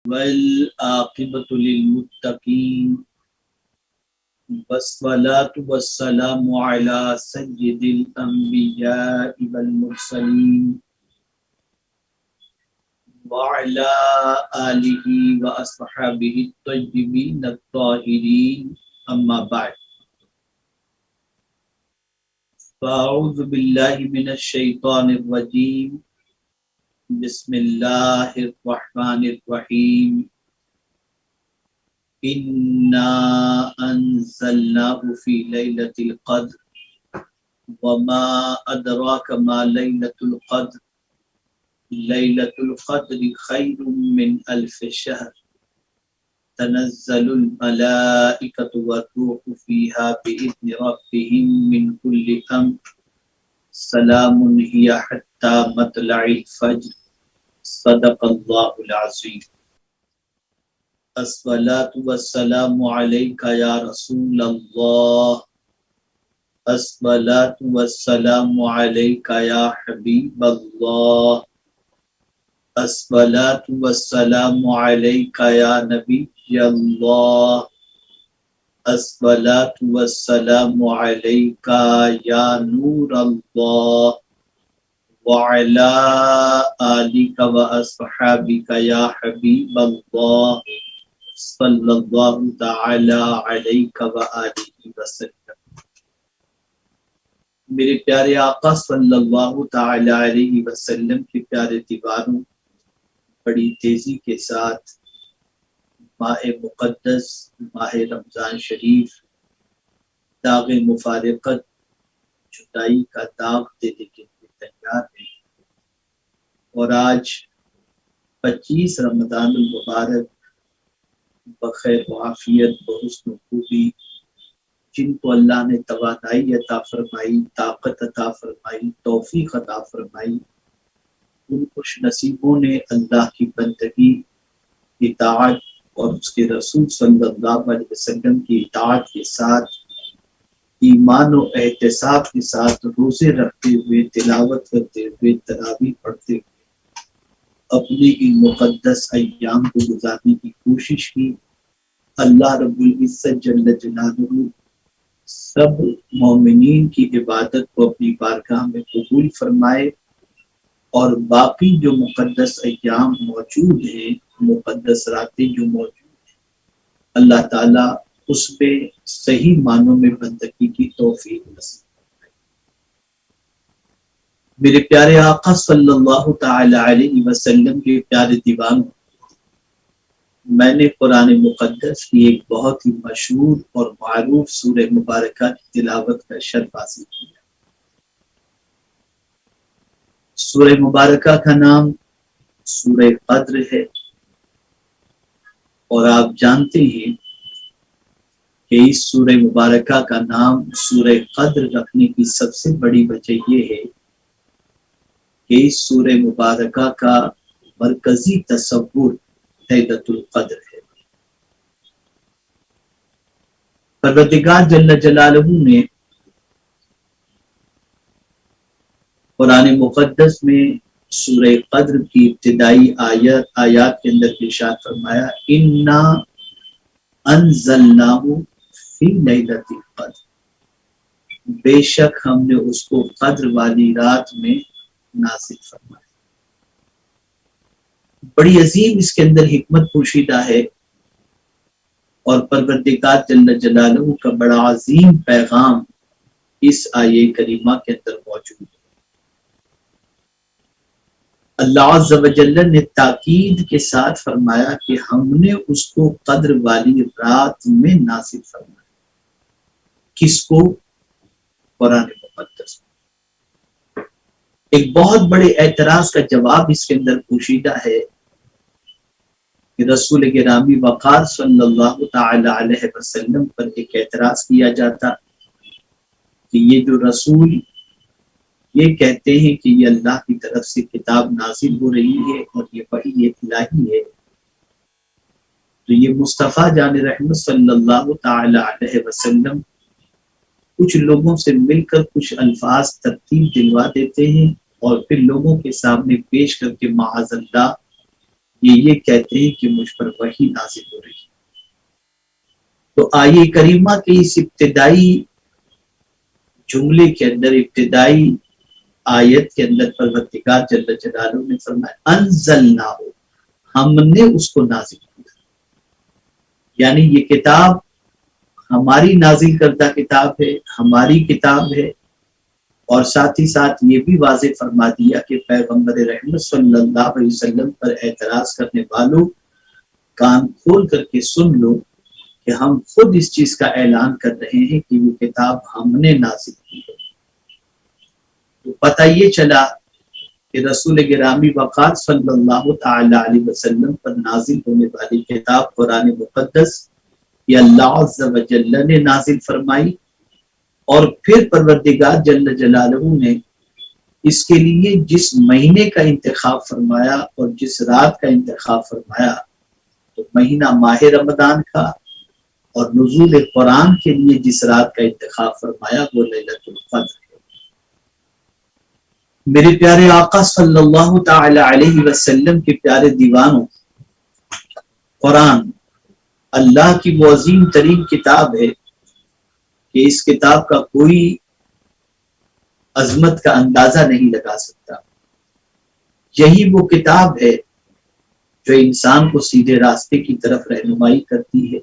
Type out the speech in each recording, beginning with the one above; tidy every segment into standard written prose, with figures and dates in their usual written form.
والعاقبۃ للمتقین والصلاة والسلام علی سید الانبیاء والمرسلین وعلی آلہ واصحابہ الطیبین الطاہرین اما بعد فاعوذ باللہ من الشیطان الرجیم بسم اللہ الرحمن الرحیم انا انزلناه فی لیلۃ القدر وما ادراک ما لیلۃ القدر لیلۃ القدر خیر من الف شہر تنزل الملائکۃ والروح فیہا بإذن ربہم من کل امر سلام ہی حتی مطلع الفجر صدق اللہ العظیم۔ الصلاۃ والسلام علیک یا رسول اللہ، الصلاۃ والسلام علیک یا حبیب اللہ، الصلاۃ والسلام علیک یا نبی اللہ، الصلاۃ والسلام علیک یا نور اللہ وعلی آلک واصحابک یا حبیب اللہ صلی اللہ تعالی علیہ وآلہ وسلم۔ میرے پیارے آقا صلی اللہ تعالی علیہ وسلم کے پیارے دیواروں، بڑی تیزی کے ساتھ ماہ مقدس ماہ رمضان شریف داغ مفارقت جدائی کا داغ دینے کے لیے تیار ہے، اور آج 25 رمضان المبارک بخیر وعافیت بحسن خوبی، جن کو اللہ نے توانائی عطا فرمائی، طاقت عطا فرمائی، توفیق عطا فرمائی، ان خوش نصیبوں نے اللہ کی بندگی، اطاعت اور اس کے رسول صلی اللہ علیہ وسلم کی اطاعت کے ساتھ، ایمان و احتساب کے ساتھ روزے رکھتے ہوئے، تلاوت کرتے ہوئے، تراویح پڑھتے ہوئے اپنے ان مقدس ایام کو گزارنے کی کوشش کی۔ اللہ رب العزت جل جلالہ سب مومنین کی عبادت کو اپنی بارگاہ میں قبول فرمائے، اور باقی جو مقدس ایام موجود ہیں، مقدس راتیں جو موجود ہیں، اللہ تعالیٰ اس پہ صحیح معنوں میں بندگی کی توفیق نصیب۔ میرے پیارے آقا صلی اللہ تعالی علیہ وسلم کے پیارے دیوانوں، میں نے قرآن مقدس کی ایک بہت ہی مشہور اور معروف سورہ مبارکہ کی تلاوت کا شرف حاصل کیا۔ سورہ مبارکہ کا نام سورہ قدر ہے، اور آپ جانتے ہیں کہ اس سورہ مبارکہ کا نام سورہ قدر رکھنے کی سب سے بڑی وجہ یہ ہے کہ اس سورہ مبارکہ کا مرکزی تصور لیلۃ القدر ہے۔ پروردگار جل جلالہ نے قرآن مقدس میں سورہ قدر کی ابتدائی آیات کے اندر ارشاد فرمایا، انا انزلناہ فی لیلۃ القدر، بے شک ہم نے اس کو قدر والی رات میں نازل فرمایا۔ بڑی عظیم اس کے اندر حکمت پوشیدہ ہے، اور پروردگار جل جلالہ کا بڑا عظیم پیغام اس آیے کریمہ کے اندر موجود ہے۔ اللہ عز و جل نے تاکید کے ساتھ فرمایا کہ ہم نے اس کو قدر والی رات میں نازل فرمایا۔ کس کو؟ قرآن مقدس۔ ایک بہت بڑے اعتراض کا جواب اس کے اندر پوشیدہ ہے کہ رسول گرامی وقار صلی اللہ تعالی علیہ وسلم پر ایک اعتراض کیا جاتا کہ یہ جو رسول یہ کہتے ہیں کہ یہ اللہ کی طرف سے کتاب نازل ہو رہی ہے اور یہ وحی الہی ہے، تو یہ مصطفیٰ جان رحمت صلی اللہ تعالی علیہ وسلم کچھ لوگوں سے مل کر کچھ الفاظ ترتیب دلوا دیتے ہیں، اور پھر لوگوں کے سامنے پیش کر کے معاذ اللہ یہ کہتے ہیں کہ مجھ پر وحی نازل ہو رہی ہے۔ تو آیہ کریمہ کے اس ابتدائی جملے کے اندر، ابتدائی آیت کے اندر پروردگار جل جلالہ نے فرمایا انزلنا ہو، ہم نے اس کو نازل کیا، یعنی یہ کتاب ہماری نازل کردہ کتاب ہے، ہماری کتاب ہے۔ اور ساتھ ہی ساتھ یہ بھی واضح فرما دیا کہ پیغمبر رحمت صلی اللہ علیہ وسلم پر اعتراض کرنے والوں کان کھول کر کے سن لو کہ ہم خود اس چیز کا اعلان کر رہے ہیں کہ یہ کتاب ہم نے نازل کی ہے۔ تو پتہ یہ چلا کہ رسول گرامی وقار صلی اللہ تعالی علیہ وسلم پر نازل ہونے والی کتاب قرآن مقدس یہ اللہ عز و جل نے نازل فرمائی، اور پھر پروردگار جل جلالہ نے اس کے لیے جس مہینے کا انتخاب فرمایا اور جس رات کا انتخاب فرمایا، تو مہینہ ماہ رمضان کا، اور نزول قرآن کے لیے جس رات کا انتخاب فرمایا وہ لیلۃ القدر ہے۔ میرے پیارے آقا صلی اللہ تعالی علیہ وسلم کے پیارے دیوانوں، قرآن اللہ کی وہ عظیم ترین کتاب ہے کہ اس کتاب کا کوئی عظمت کا اندازہ نہیں لگا سکتا۔ یہی وہ کتاب ہے جو انسان کو سیدھے راستے کی طرف رہنمائی کرتی ہے۔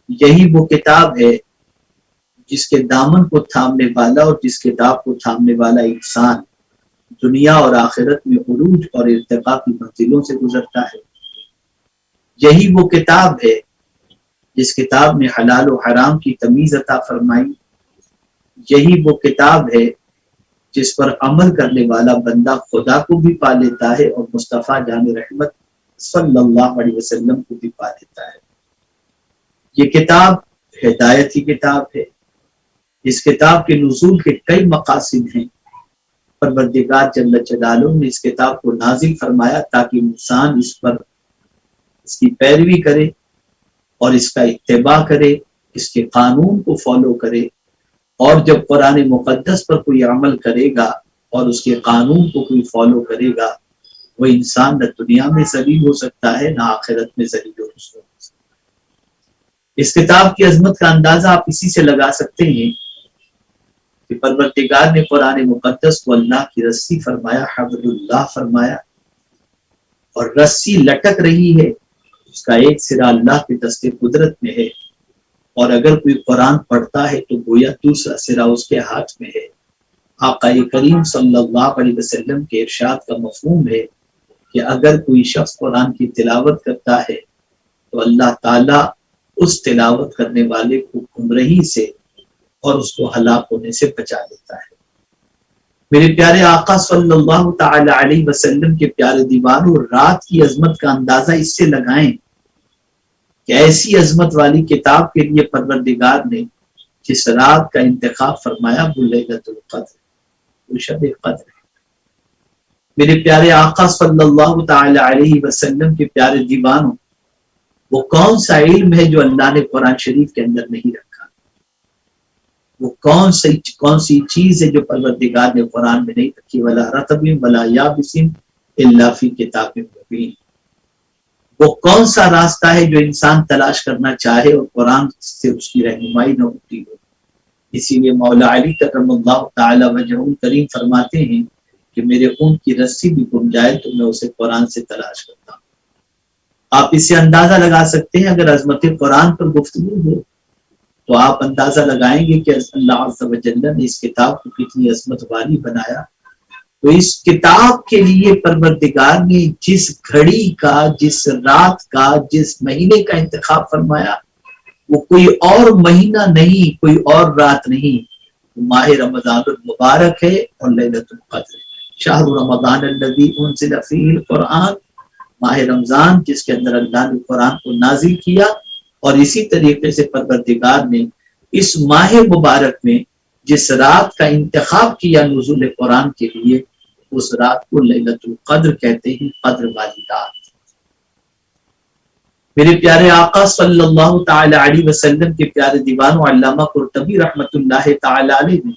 یہی وہ کتاب ہے جس کے دامن کو تھامنے والا اور جس کتاب کو تھامنے والا انسان دنیا اور آخرت میں عروج اور ارتقاء کی منزلوں سے گزرتا ہے۔ یہی وہ کتاب ہے جس کتاب نے حلال و حرام کی تمیز عطا فرمائی۔ یہی وہ کتاب ہے جس پر عمل کرنے والا بندہ خدا کو بھی پا لیتا ہے اور مصطفیٰ جان رحمت صلی اللہ علیہ وسلم کو بھی پا لیتا ہے۔ یہ کتاب ہدایت کی کتاب ہے۔ اس کتاب کے نزول کے کئی مقاصد ہیں۔ پروردگار جل جلالہ نے اس کتاب کو نازل فرمایا تاکہ انسان اس پر اس کی پیروی کرے اور اس کا اتباع کرے، اس کے قانون کو فالو کرے، اور جب قرآن مقدس پر کوئی عمل کرے گا اور اس کے قانون کو کوئی فالو کرے گا، وہ انسان نہ دنیا میں ذلیل ہو سکتا ہے نہ آخرت میں ذلیل و رسوا ہو سکتا ہے۔ اس کتاب کی عظمت کا اندازہ آپ اسی سے لگا سکتے ہیں کہ پروردگار نے قرآن مقدس کو اللہ کی رسی فرمایا، حبل اللہ فرمایا، اور رسی لٹک رہی ہے، اس کا ایک سرا اللہ کے دست قدرت میں ہے، اور اگر کوئی قرآن پڑھتا ہے تو گویا دوسرا سرا اس کے ہاتھ میں ہے۔ آقا کریم صلی اللہ علیہ وسلم کے ارشاد کا مفہوم ہے کہ اگر کوئی شخص قرآن کی تلاوت کرتا ہے تو اللہ تعالیٰ اس تلاوت کرنے والے کو گمراہی سے اور اس کو ہلاک ہونے سے بچا لیتا ہے۔ میرے پیارے آقا صلی اللہ تعالی علیہ وسلم کے پیارے دیوانوں، رات کی عظمت کا اندازہ اس سے لگائیں کہ ایسی عظمت والی کتاب کے لیے پروردگار نے جس رات کا انتخاب فرمایا وہ لیلۃ القدر، وہ شب قدر ہے۔ میرے پیارے آقا صلی اللہ تعالی علیہ وسلم کے پیارے دیوانوں، وہ کون سا علم ہے جو اللہ نے قرآن شریف کے اندر نہیں رکھا؟ وہ کون سی چیز ہے جو پروردگار نے قرآن میں نہیں رکھی؟ ولا رطب ولا یابس الا فی کتاب مبین۔ وہ کون سا راستہ ہے جو انسان تلاش کرنا چاہے اور قرآن سے اس کی رہنمائی نہ ہوتی ہو؟ اسی لیے مولا علی کرم اللہ تعالی وجہ کریم فرماتے ہیں کہ میرے خون کی رسی بھی گم جائے تو میں اسے قرآن سے تلاش کرتا ہوں۔ آپ اس سے اندازہ لگا سکتے ہیں، اگر عظمت قرآن پر گفتگو ہو تو آپ اندازہ لگائیں گے کہ اللہ عز و جل نے اس کتاب کو کتنی عظمت والی بنایا۔ تو اس کتاب کے لیے پروردگار نے جس گھڑی کا، جس رات کا، جس مہینے کا انتخاب فرمایا وہ کوئی اور مہینہ نہیں، کوئی اور رات نہیں، ماہ رمضان المبارک ہے اور لیلۃ القدر ہے۔ شہر رمضان الذی انزل فیہ القرآن، ماہ رمضان جس کے اندر اللہ نے قرآن کو نازل کیا، اور اسی طریقے سے پروردگار نے اس ماہ مبارک میں جس رات کا انتخاب کیا نزول قرآن کے لیے، اس رات کو لیلۃ القدر کہتے ہیں، قدر والی رات۔ میرے پیارے آقا صلی اللہ تعالی علیہ وسلم کے پیارے دیوانوں، علامہ قرطبی رحمت اللہ تعالی علیہ نے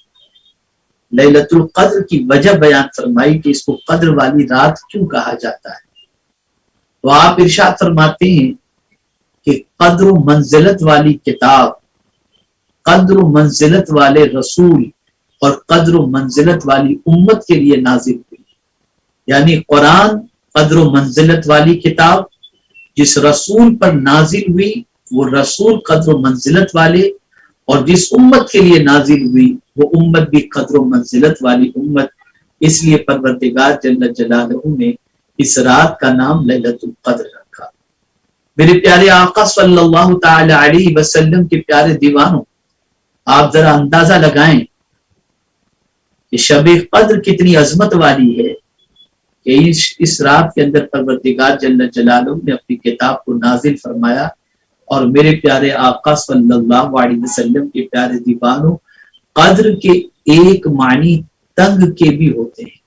لیلۃ القدر کی وجہ بیان فرمائی کہ اس کو قدر والی رات کیوں کہا جاتا ہے۔ تو آپ ارشاد فرماتے ہیں کہ قدر و منزلت والی کتاب، قدر و منزلت والے رسول اور قدر و منزلت والی امت کے لیے نازل ہوئی. یعنی قرآن قدر و منزلت والی کتاب، جس رسول پر نازل ہوئی وہ رسول قدر و منزلت والے، اور جس امت کے لیے نازل ہوئی وہ امت بھی قدر و منزلت والی امت. اس لیے پروردگار جل جلالہ نے اس رات کا نام لیلۃ القدر رکھا. میرے پیارے آقا صلی اللہ تعالی علیہ وسلم کے پیارے دیوانوں، آپ ذرا اندازہ لگائیں کہ شب قدر کتنی عظمت والی ہے کہ اس رات کے اندر پروردگار جل جلالہ نے اپنی کتاب کو نازل فرمایا. اور میرے پیارے آقا صلی اللہ علیہ وسلم کے پیارے دیوانوں، قدر کے ایک معنی تنگ کے بھی ہوتے ہیں.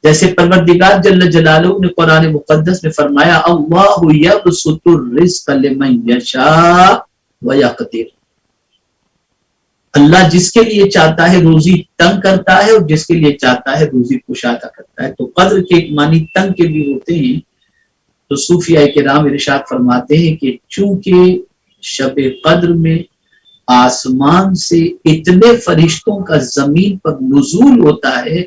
جیسے پروردگار جل جلالہ نے قرآن مقدس میں فرمایا اللہ یبسط الرزق لمن یشاء ویقدر، اللہ جس کے لیے چاہتا ہے روزی تنگ کرتا ہے اور جس کے لیے چاہتا ہے روزی کشادہ کرتا ہے. تو قدر کے ایک معنی تنگ کے بھی ہوتے ہیں. تو صوفیاء کرام ارشاد فرماتے ہیں کہ چونکہ شب قدر میں آسمان سے اتنے فرشتوں کا زمین پر نزول ہوتا ہے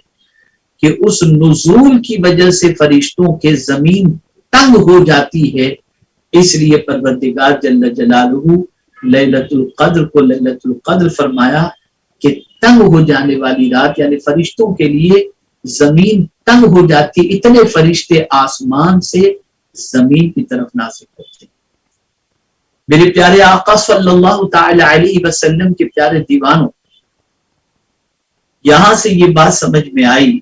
کہ اس نزول کی وجہ سے فرشتوں کے زمین تنگ ہو جاتی ہے. اس لیے پروردگار جل جلالہ لیلۃ القدر کو لیلۃ القدر فرمایا کہ تنگ ہو جانے والی رات، یعنی فرشتوں کے لیے زمین تنگ ہو جاتی، اتنے فرشتے آسمان سے زمین کی طرف نازل ہوتے. میرے پیارے آقا صلی اللہ تعالی علیہ وسلم کے پیارے دیوانوں، یہاں سے یہ بات سمجھ میں آئی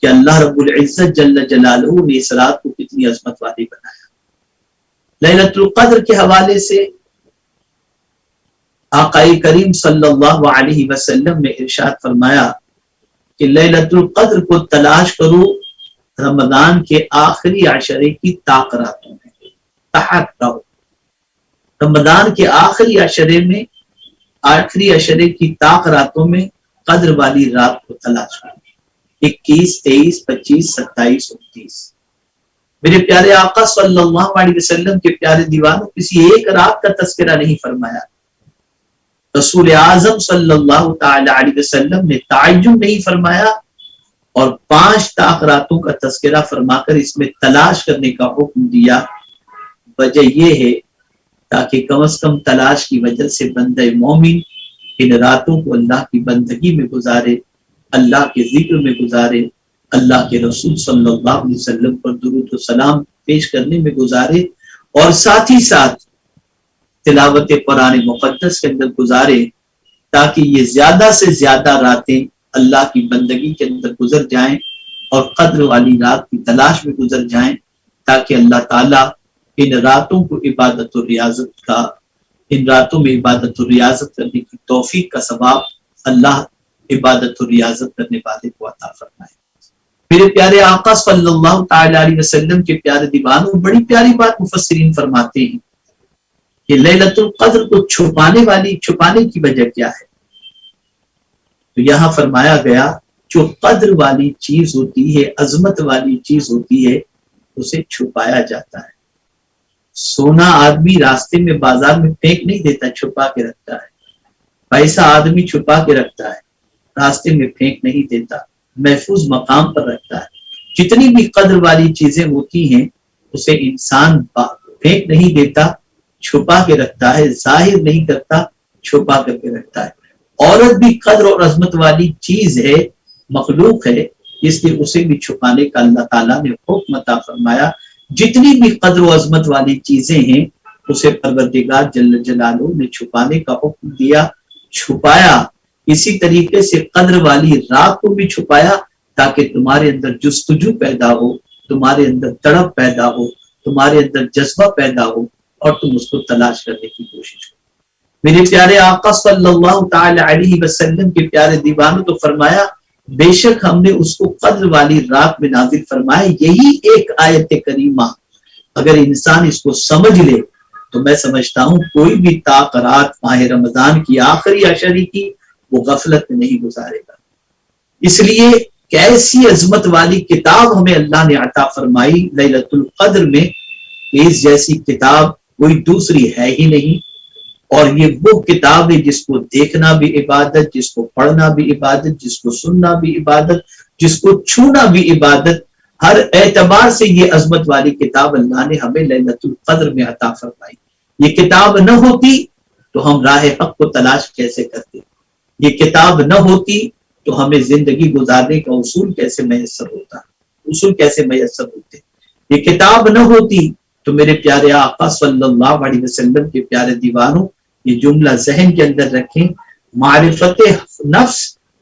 کہ اللہ رب العزت جل جلالہ نے اس رات کو کتنی عظمت والی بنایا. لیلۃ القدر کے حوالے سے آقا کریم صلی اللہ علیہ وسلم نے ارشاد فرمایا کہ لیلۃ القدر کو تلاش کرو رمضان کے آخری عشرے کی طاق راتوں میں، تحت رہو. رمضان کے آخری عشرے کی طاق راتوں میں قدر والی رات کو تلاش کرو. 21، 23، 25، 27، 29. میرے پیارے آقا صلی اللہ علیہ وسلم کے پیارے دیوانوں، کسی ایک رات کا تذکرہ نہیں فرمایا. رسول اعظم صلی اللہ تعالی علیہ وسلم نے تعین نہیں فرمایا اور 5 طاق راتوں کا تذکرہ فرما کر اس میں تلاش کرنے کا حکم دیا. وجہ یہ ہے تاکہ کم از کم تلاش کی وجہ سے بندہ مومن ان راتوں کو اللہ کی بندگی میں گزارے، اللہ کے ذکر میں گزارے، اللہ کے رسول صلی اللہ علیہ وسلم پر درود و سلام پیش کرنے میں گزارے، اور ساتھ ہی ساتھ تلاوت قرآن مقدس کے اندر گزارے، تاکہ یہ زیادہ سے زیادہ راتیں اللہ کی بندگی کے اندر گزر جائیں اور قدر والی رات کی تلاش میں گزر جائیں، تاکہ اللہ تعالیٰ ان راتوں کو عبادت و ریاضت کا، ان راتوں میں عبادت و ریاضت کرنے کی توفیق کا ثواب اللہ عبادت و ریاضت کرنے والے کو عطا فرمائے. میرے پیارے آقا صلی اللہ تعالی علیہ وسلم کے پیارے دیوانوں، بڑی پیاری بات مفسرین فرماتے ہیں کہ لیلۃ القدر کو چھپانے کی وجہ کیا ہے. تو یہاں فرمایا گیا جو قدر والی چیز ہوتی ہے، عظمت والی چیز ہوتی ہے، اسے چھپایا جاتا ہے. سونا آدمی راستے میں بازار میں پھینک نہیں دیتا، چھپا کے رکھتا ہے. پیسہ آدمی چھپا کے رکھتا ہے، راستے میں پھینک نہیں دیتا، محفوظ مقام پر رکھتا ہے. جتنی بھی قدر والی چیزیں ہوتی ہیں اسے انسان پھینک نہیں دیتا، چھپا کے رکھتا ہے، ظاہر نہیں کرتا، چھپا کر کے رکھتا ہے. عورت بھی قدر اور عظمت والی چیز ہے، مخلوق ہے، اس لیے اسے بھی چھپانے کا اللہ تعالیٰ نے حکم عطا فرمایا. جتنی بھی قدر و عظمت والی چیزیں ہیں اسے پروردگار جل جلالہ نے چھپانے کا حکم دیا، چھپایا. اسی طریقے سے قدر والی رات کو بھی چھپایا تاکہ تمہارے اندر جستجو پیدا ہو، تمہارے اندر تڑپ پیدا ہو، تمہارے اندر جذبہ پیدا ہو اور تم اس کو تلاش کرنے کی کوشش کرو. میرے پیارے آقا صلی اللہ تعالی علیہ وسلم کے پیارے دیوانوں تو فرمایا بے شک ہم نے اس کو قدر والی رات میں نازل فرمایا. یہی ایک آیت کریمہ اگر انسان اس کو سمجھ لے تو میں سمجھتا ہوں کوئی بھی طاق رات ماہ رمضان کی آخری عشرے کی وہ غفلت میں نہیں گزارے گا. اس لیے کہ ایسی عظمت والی کتاب ہمیں اللہ نے عطا فرمائی لیلۃ القدر میں، اس جیسی کتاب کوئی دوسری ہے ہی نہیں۔ اور یہ وہ کتاب ہے جس کو دیکھنا بھی عبادت، جس کو پڑھنا بھی عبادت، جس کو سننا بھی عبادت، جس کو چھونا بھی عبادت۔ ہر اعتبار سے یہ عظمت والی کتاب اللہ نے ہمیں لیلۃ القدر میں عطا فرمائی۔ یہ کتاب نہ ہوتی تو ہم راہ حق کو تلاش کیسے کرتے، یہ کتاب نہ ہوتی تو ہمیں زندگی گزارنے کا اصول کیسے میسر ہوتا، اصول کیسے میسر ہوتے۔ یہ کتاب نہ ہوتی تو میرے پیارے آقا صلی اللہ علیہ وسلم کے پیارے دیوانوں، یہ جملہ ذہن کے اندر رکھیں، معرفت نفس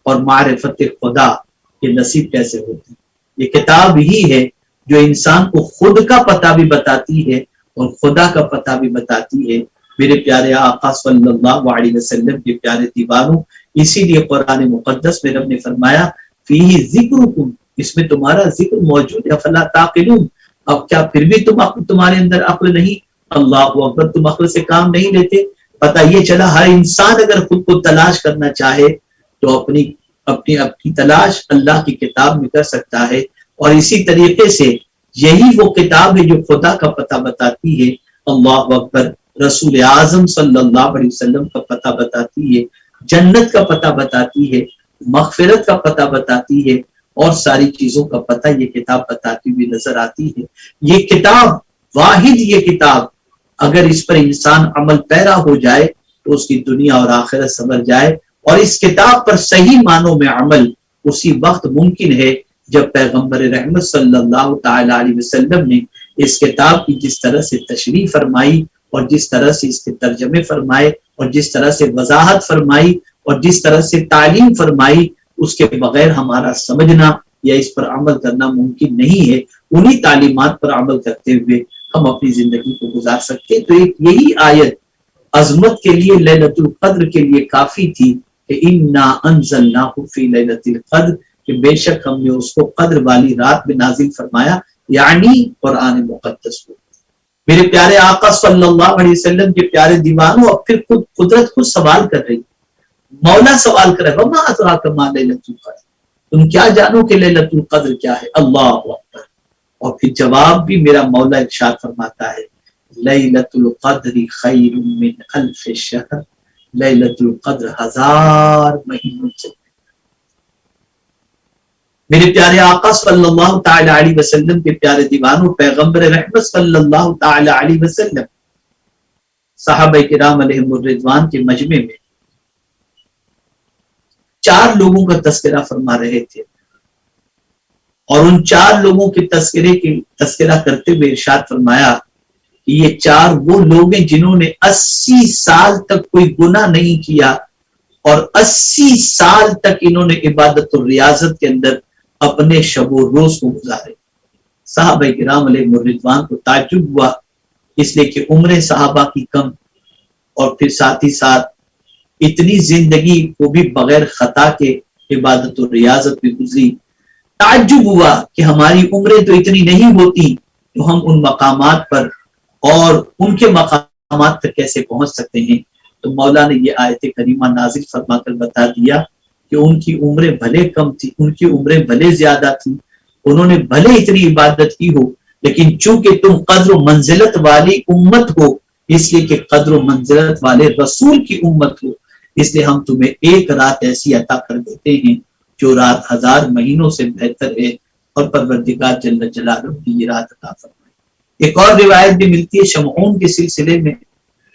اور معرفت خدا یہ نصیب کیسے ہوتے۔ یہ کتاب ہی ہے جو انسان کو خود کا پتہ بھی بتاتی ہے اور خدا کا پتہ بھی بتاتی ہے۔ میرے پیارے آقا صلی اللہ علیہ وسلم کے پیارے دیوانوں، اسی لیے قرآن مقدس میں رب نے فرمایا فیہ ذکرکم، اس میں تمہارا ذکر موجود ہے، فلا تعقلون، اب کیا پھر بھی تمہارے اندر عقل نہیں؟ اللہ اکبر، تم عقل سے کام نہیں لیتے۔ پتہ یہ چلا ہر انسان اگر خود کو تلاش کرنا چاہے تو اپنی تلاش اللہ کی کتاب میں کر سکتا ہے۔ اور اسی طریقے سے یہی وہ کتاب ہے جو خدا کا پتہ بتاتی ہے، اللہ اکبر، رسول اعظم صلی اللہ علیہ وسلم کا پتہ بتاتی ہے، جنت کا پتہ بتاتی ہے، مغفرت کا پتہ بتاتی ہے، اور ساری چیزوں کا پتہ یہ کتاب بتاتی ہوئی نظر آتی ہے۔ یہ کتاب واحد، یہ کتاب اگر اس پر انسان عمل پیرا ہو جائے تو اس کی دنیا اور آخرت سنور جائے۔ اور اس کتاب پر صحیح معنوں میں عمل اسی وقت ممکن ہے جب پیغمبر رحمت صلی اللہ تعالی علیہ وسلم نے اس کتاب کی جس طرح سے تشریح فرمائی اور جس طرح سے اس کے ترجمے فرمائے اور جس طرح سے وضاحت فرمائی اور جس طرح سے تعلیم فرمائی، اس کے بغیر ہمارا سمجھنا یا اس پر عمل کرنا ممکن نہیں ہے۔ انہی تعلیمات پر عمل کرتے ہوئے ہم اپنی زندگی کو گزار سکتے۔ تو ایک یہی آیت عظمت کے لیے، لیلۃ القدر کے لیے کافی تھی کہ انا انزلناہ فی لیلۃ القدر، کہ بے شک ہم نے اس کو قدر والی رات میں نازل فرمایا، یعنی قرآن مقدس کو۔ میرے پیارے آقا صلی اللہ علیہ وسلم کے پیارے دیوانوں، اب پھر قدرت خود سوال کر رہی، مولا سوال کر رہے، وما ادراک ما لیلۃ القدر، تم کیا جانو کہ لیلۃ القدر کیا ہے؟ اللہ اکبر۔ اور پھر جواب بھی میرا مولا ارشاد فرماتا ہے لیلۃ القدر خیر من الف شہر، لیلۃ القدر 1000 مہینوں سے۔ میرے پیارے آقا صلی اللہ تعالی علیہ وسلم کے پیارے دیوانوں، پیغمبر رحمت صلی اللہ تعالی علیہ وسلم صحابہ کرام علیہم الرضوان کے مجمع میں 4 لوگوں کا تذکرہ فرما رہے تھے، اور ان 4 لوگوں کے تذکرہ کرتے ہوئے ارشاد فرمایا کہ یہ 4 وہ لوگ ہیں جنہوں نے 80 سال تک کوئی گناہ نہیں کیا، اور 80 سال تک انہوں نے عبادت اور ریاضت کے اندر اپنے شب و روز کو گزارے۔ صحابہ کرام علیہ الرضوان کو تعجب ہوا، اس لیے کہ عمریں صحابہ کی کم، اور پھر ساتھ ہی ساتھ اتنی زندگی کو بھی بغیر خطا کے عبادت و ریاضت بھی گزری۔ تعجب ہوا کہ ہماری عمریں تو اتنی نہیں ہوتی تو ہم ان مقامات پر اور ان کے مقامات پر کیسے پہنچ سکتے ہیں۔ تو مولا نے یہ آیت کریمہ نازل فرما کر بتا دیا کہ ان کی عمریں بھلے کم تھی، ان کی عمریں بھلے زیادہ تھی، انہوں نے بھلے اتنی عبادت کی ہو، لیکن چونکہ تم قدر و منزلت والی امت ہو، اس لیے کہ قدر و منزلت والے رسول کی امت ہو، اس لیے ہم تمہیں ایک رات ایسی عطا کر دیتے ہیں جو رات 1000 مہینوں سے بہتر ہے، اور پروردگار جل جلالہ کی یہ رات عطا فرمائی۔ ایک اور روایت بھی ملتی ہے شمعون کے سلسلے میں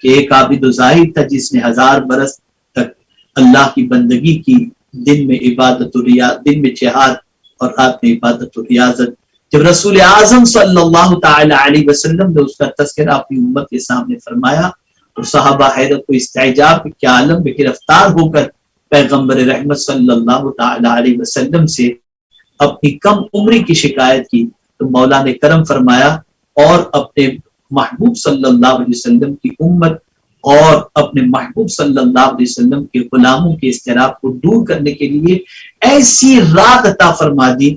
کہ ایک عابد و زاہد تھا جس نے 1000 برس تک اللہ کی بندگی کی، دن میں عبادت و ریاضت، دن میں جہاد اور رات میں عبادت و ریاضت۔ جب رسول اعظم صلی اللہ تعالی علیہ وسلم نے اس کا تذکرہ اپنی امت کے سامنے فرمایا تو صحابہ حیرت و استعجاب کے عالم میں گرفتار ہو کر پیغمبر رحمت صلی اللہ تعالی علیہ وسلم سے اپنی کم عمری کی شکایت کی، تو مولا نے کرم فرمایا اور اپنے محبوب صلی اللہ علیہ وسلم کی امت اور اپنے محبوب صلی اللہ علیہ وسلم کے غلاموں کے اضطراب کو دور کرنے کے لیے ایسی رات عطا فرما دی